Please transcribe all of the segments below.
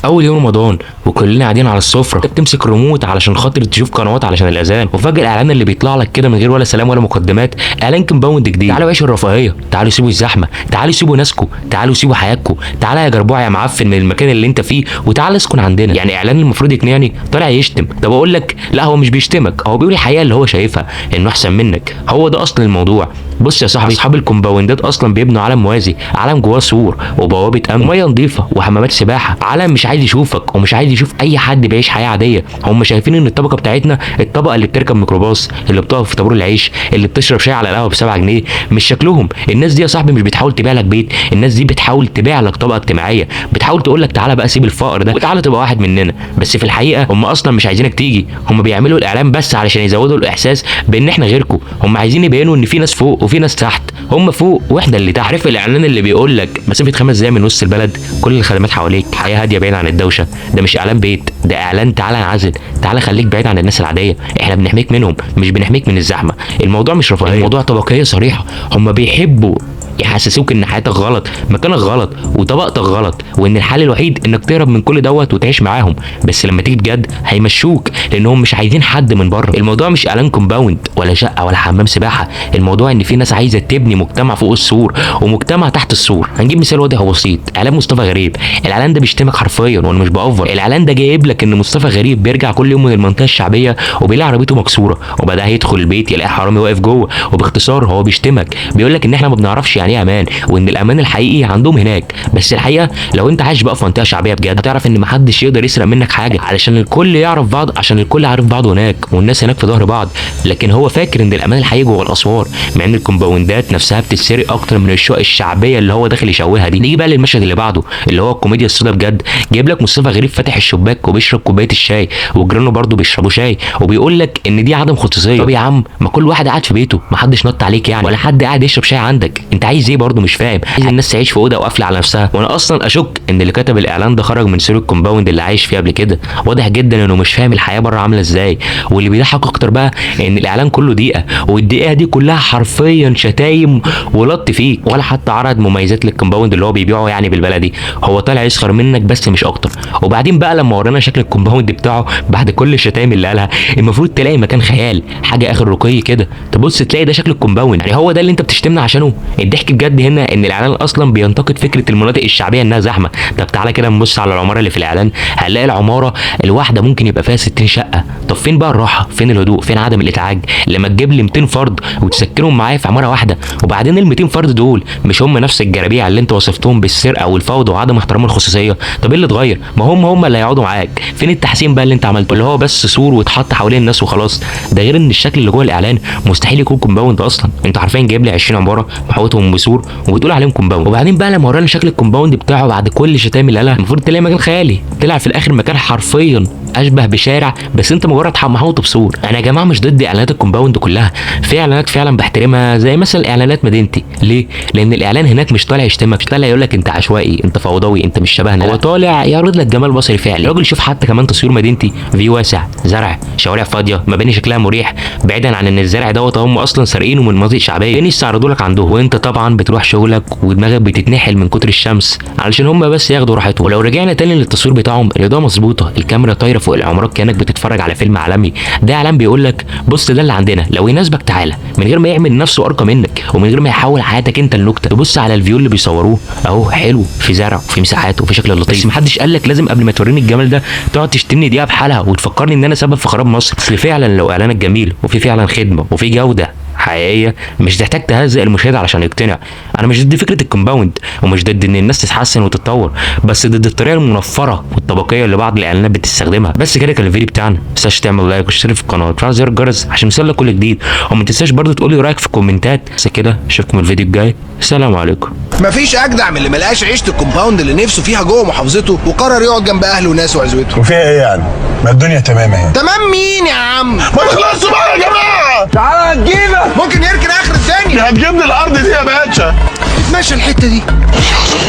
اول يوم رمضان وكلنا قاعدين على السفره، انت بتمسك ريموت علشان خاطر تشوف قنوات علشان الاذان، وفجاه الاعلان اللي بيطلع لك كده من غير ولا سلام ولا مقدمات، اعلان كومباوند جديد. تعالوا عيشوا الرفاهيه، تعالوا سيبوا الزحمه، تعالوا سيبوا ناسكم، تعالوا سيبوا حياتكم، تعالى يا جربوع يا معفن من المكان اللي انت فيه وتعالى اسكن عندنا. يعني اعلان المفروض يقنعني طالع يشتم. طب اقول لك لا، هو مش بيشتمك، هو بيقول الحقيقه اللي هو شايفها انه احسن منك. هو ده اصل الموضوع. بص يا صاحبي، اصحاب الكومباوندات اصلا بيبنوا عالم موازي، عالم جواه سور وبوابه امن وميه نظيفه وحمامات سباحه، عالم مش عايز يشوفك ومش عايز يشوف اي حد بيعيش حياه عاديه. هم شايفين ان الطبقه بتاعتنا الطبقه اللي بتركب ميكروباص، اللي بتقف في طابور العيش، اللي بتشرب شاي على القهوه ب7 جنيه. مش شكلهم. الناس دي يا صاحبي مش بتحاول تبيع لك بيت، الناس دي بتحاول تبيع لك طبقه اجتماعيه، بتحاول تقول لك تعالى بقى سيب الفقر ده وتعالى تبقى واحد مننا. بس في الحقيقه هم اصلا مش عايزينك تيجي، هم بيعملوا الاعلان بس علشان يزودوا الاحساس بان احنا غيركم. هم عايزين يبينوا ان في ناس فوق وفي ناس تحت، هم فوق واحنا اللي تحت. عارف الاعلان اللي بيقول لك مسافه 5 دقايق من وسط البلد، كل الخدمات حواليك، حياه هاديه بعيد عن الدوشه؟ ده مش اعلان بيت، ده اعلان تعالى انعزل، تعالى خليك بعيد عن الناس العاديه، احنا بنحميك منهم مش بنحميك من الزحمه. الموضوع مش رفاهيه، الموضوع طبقيه صريحه. هم بيحبوا يحسسوك ان حياتك غلط، مكانك غلط، وطبقتك غلط، وان الحل الوحيد انك تهرب من كل دوت وتعيش معاهم. بس لما تيجي بجد هيمشوك لانهم مش عايزين حد من بره. الموضوع مش اعلان كومباوند ولا شقه ولا حمام سباحه، الموضوع ان في ناس عايزه تبني مجتمع فوق السور ومجتمع تحت السور. هنجيب مثال واضح وبسيط، اعلان مصطفى غريب. الاعلان ده بيشتمك حرفيا وانا مش باوفر. الاعلان ده جايب لك ان مصطفى غريب بيرجع كل يوم من المنطقه الشعبيه وبيلاقي عربيته مكسوره، وبعدها يدخل البيت يلاقي حرامي واقف جوه. وباختصار هو بيشتمك، بيقول لك ان احنا ما بنعرفش يعني ايه امان، وان الامان الحقيقي عندهم هناك. بس الحقيقه لو انت عايش بقى في منطقه شعبيه بجد هتعرف ان محدش يقدر يسرق منك حاجه، علشان الكل يعرف بعض، عشان الكل عارف بعض هناك، والناس هناك في ظهر بعض. لكن هو فاكر ان الامان الحقيقي جوه الاسوار، مع ان الكومباوندات نفسها بتتسرق اكتر من الشقق الشعبيه اللي هو داخل يشوهها دي. نيجي بقى للمشهد اللي بعده اللي هو الكوميديا السوداء بجد. جايب لك مصطفى غريب فاتح الشباك وبيشرب كوبايه الشاي، وجيرانه برضه بيشربوا شاي، وبيقول لك ان دي عدم خصوصيه. طب يا عم، ما كل واحد قاعد في بيته، ما حدش نط عليك يعني، ولا حد قاعد يشرب شاي عندك، انت عايز ايه برضه؟ مش فاهم. عايز الناس تعيش في اوضه وقافله على نفسها؟ وانا اصلا اشك ان اللي كتب الاعلان ده خرج من سور الكومباوند اللي عايش فيه قبل كده. واضح جدا انه مش فاهم الحياه بره عامله ازاي. واللي بيضحك اكتر بقى ان الاعلان كله دقيقه، والدقيقه دي كلها حرفيا شتايم ولط فيك، ولا حتى عرض مميزات للكومباوند اللي هو بيبيعه يعني بالبلدي. هو طالع يسخر منك بس مش اكتر. وبعدين بقى لما ورانا شكل الكومباوند بتاعه بعد كل الشتايم اللي قالها، المفروض تلاقي مكان خيال، حاجه اخر رقي كده، تبص تلاقي ده شكل الكومباوند. يعني هو ده اللي انت بتشتمنا عشانه؟ الضحك بجد هنا ان الاعلان اصلا بينتقد فكره المناطق الشعبيه انها زحمه. طب تعالى كده نبص على العماره اللي في الاعلان، هنلاقي العماره الواحده ممكن يبقى فيها 60 شقه. طب فين بقى الراحه؟ فين الهدوء؟ فين عدم الازعاج؟ لما تجيب لي 200 فرد وتسكنهم معايا في عماره واحده، وبعدين ال 200 فرد دول مش هم نفس الجرابيع اللي انت وصفتهم بالسرقه والفوضى وعدم احترام الخصوصيه؟ طب ايه اللي اتغير؟ ما هم اللي هيقعدوا معاك. فين التحسين بقى اللي انت عملته؟ اللي هو بس سور وتحط حوالين الناس وخلاص. ده غير ان الشكل اللي جوه الاعلان مستحيل يكون كومباوند اصلا. انت عارفين جايب لي 20 عماره محوطهم بسور وبتقول عليهم كومباوند. وبعدين بقى لما ورانا شكل الكومباوند بتاعه بعد كل الشتايم اللي قالها، المفروض تلاقي مكان خيالي، طلع في الاخر مكان حرفيا اشبه بشارع، بس انت مجرد محوطه بسور. انا يا جماعه مش ضد اعلانات الكومباوند كلها، في اعلانات فعلا بحترمها زي مثلا اعلانات مدينتي. ليه؟ لان الاعلان هناك مش طالع يشتمك، مش طالع يقول لك انت عشوائي، انت فوضوي، انت مش شبهنا. هو طالع يعرض لك جمال بصري فعلي. الراجل شوف حتى كمان تصوير مدينتي، في واسع، زرع، شوارع فاضيه، مباني شكلها مريح، بعيدا عن ان الزرع دوت هم اصلا سارقينه من مناطق شعبيه، فين يستعرضوا لك عندهم، وانت طبعا بتروح شغلك ودماغك بتتنحل من كتر الشمس علشان هم بس ياخدوا راحتهم. ولو رجعنا تاني للتصوير بتاعهم، الاضاءه مظبوطه، الكاميرا طايره فوق العمارات كانك بتتفرج على فيلم عالمي. ده اعلان بيقول لك بص ده اللي عندنا، لو يناسبك تعالى، من غير ما يعمل نفسه ارقى منك، ومن غير ما يحول حياتك انت لنكته. تبص على الفيو اللي بيصوروه اهو، حلو، في زرع وفي مساحات وفي شكل لطيف، بس محدش قال لك لازم قبل ما توريني الجمال ده تقعد تشتمني دقيقه بحالها وتفكرني ان انا سبب في خراب مصر. اصل فعلا لو اعلانك جميل وفي فعلا خدمه وفي جوده حقيقيه، مش تحتاج تهزق المشاهد علشان يقتنع. انا مش ضد فكره الكومباوند، ومش ضد ان الناس تتحسن وتتطور، بس ضد الطريقه المنفره والطبقيه اللي بعض الاعلانات بتستخدمها. بس كده كان الفيديو بتاعنا، ما تنساش تعمل لايك وتشترك في القناه وتفعل زر الجرس عشان يوصلك كل جديد، وما تنساش برضه تقول لي رايك في الكومنتات. بس كده اشوفكم الفيديو الجاي، السلام عليكم. مفيش اجدع من اللي ملقاش عيشه الكومباوند اللي نفسه فيها جوه محافظته وقرر يقعد جنب اهله وناسه وعزوته. وفيها ايه يعني؟ ما الدنيا تمام اهي. تمام مين يا عم؟ ما تخلصوا بقى يا جماعه. تعالى هتجيبك، ممكن يركن اخر الدنيا. هتجيبني الارض دي يا باشا. اتمشى الحته دي.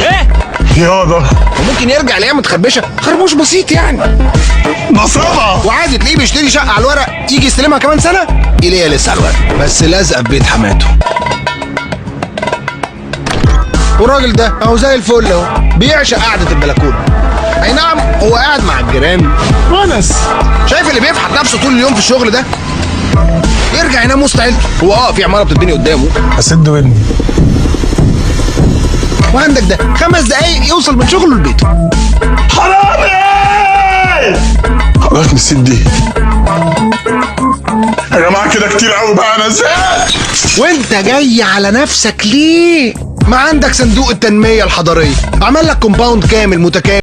ايه ياضا؟ وممكن يرجع يلاقيها متخربشه، خربوش بسيط يعني، نصابه. وعادي تلاقيه بيشتري شقه على الورق، يجي يستلمها كمان سنه يلاقيها لسه على الورق بس لازقه في بيت حماته. والراجل ده اهو زي الفل اهو، بيعشق قعده البلكونه. اي نعم هو قاعد مع الجيران ونس. شايف اللي بيفحت نفسه طول اليوم في الشغل ده يرجع ينام وسط عيلته. هو في عماره بتتبني قدامه هسد ودني. وعندك ده 5 دقايق يوصل من شغله لبيته. حرامي! خلاص نسيت دي. يا جماعه كده كتير قوي بقى، انا زهقت. وانت جاي على نفسك ليه؟ ما عندك صندوق التنميه الحضريه عمل لك كومباوند كامل متكامل